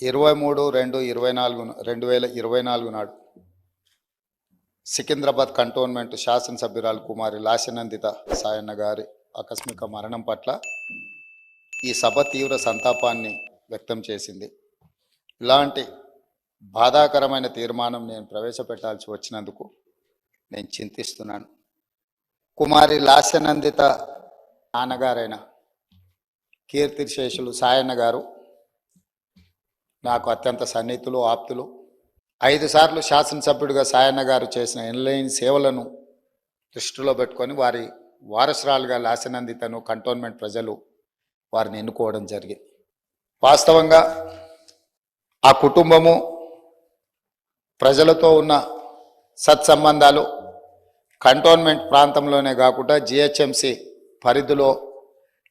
23/2/2024 నాడు సికింద్రాబాద్ కంటోన్మెంట్ శాసనసభ్యురాలు కుమారి లాస్యనందిత సాయన్న గారి ఆకస్మిక మరణం పట్ల ఈ సభ తీవ్ర సంతాపాన్ని వ్యక్తం చేసింది. ఇలాంటి బాధాకరమైన తీర్మానం నేను ప్రవేశపెట్టాల్సి వచ్చినందుకు నేను చింతిస్తున్నాను. కుమారి లాస్యనందిత నాన్నగారైన కీర్తిశేషులు సాయన్న గారు నాకు అత్యంత సన్నిహితులు, ఆప్తులు. 5 సార్లు శాసనసభ్యుడిగా సాయన్న గారు చేసిన ఎనలేని సేవలను దృష్టిలో పెట్టుకొని వారి వారసురాలుగా లాస్యనందితను కంటోన్మెంట్ ప్రజలు వారిని ఎన్నుకోవడం జరిగింది. వాస్తవంగా ఆ కుటుంబము ప్రజలతో ఉన్న సత్సంబంధాలు కంటోన్మెంట్ ప్రాంతంలోనే కాకుండా జిహెచ్ఎంసి పరిధిలో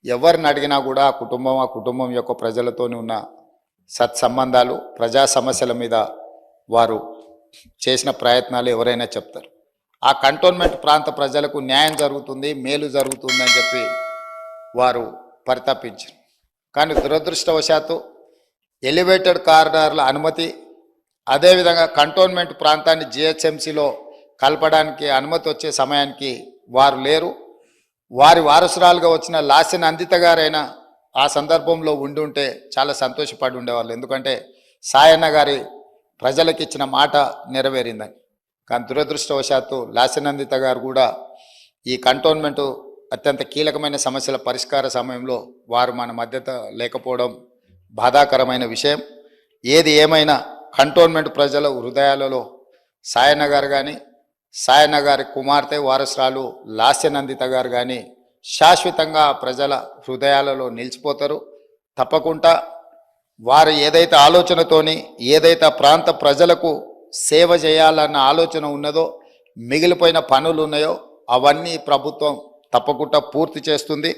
ఎవరిని అడిగినా కూడా ఆ కుటుంబం యొక్క ప్రజలతోనే ఉన్న సత్సంబంధాలు, ప్రజా సమస్యల మీద వారు చేసిన ప్రయత్నాలు ఎవరైనా చెప్తారు. ఆ కంటోన్మెంట్ ప్రాంత ప్రజలకు న్యాయం జరుగుతుంది, మేలు జరుగుతుందని చెప్పి వారు పరితపించారు. కానీ దురదృష్టవశాత్తు ఎలివేటెడ్ కారిడార్ల అనుమతి, అదేవిధంగా కంటోన్మెంట్ ప్రాంతాన్ని జిహెచ్ఎంసిలో కలపడానికి అనుమతి వచ్చే సమయానికి వారు లేరు. వారి వారసురాలుగా వచ్చిన లాస్యనందిత గారైనా ఆ సందర్భంలో ఉండుంటే చాలా సంతోషపడి ఉండేవాళ్ళు. ఎందుకంటే సాయన్న గారి ప్రజలకు ఇచ్చిన మాట నెరవేరిందని. కానీ దురదృష్టవశాత్తు లాస్యనందిత గారు కూడా ఈ కంటోన్మెంటు అత్యంత కీలకమైన సమస్యల పరిష్కార సమయంలో వారు మన మధ్యత లేకపోవడం బాధాకరమైన విషయం. ఏది ఏమైనా కంటోన్మెంట్ ప్రజల హృదయాలలో సాయన్న గారు కానీ, సాయన్న గారి కుమార్తె వారసురాలు లాస్యనందిత గారు కానీ శాశ్వతంగా ప్రజల హృదయాలలో నిలిచిపోతారు. తప్పకుండా వారు ఏదైతే ఆలోచనతోని, ఏదైతే ప్రాంత ప్రజలకు సేవ చేయాలన్న ఆలోచన ఉన్నదో, మిగిలిపోయిన పనులు ఉన్నాయో అవన్నీ ప్రభుత్వం తప్పకుండా పూర్తి చేస్తుంది.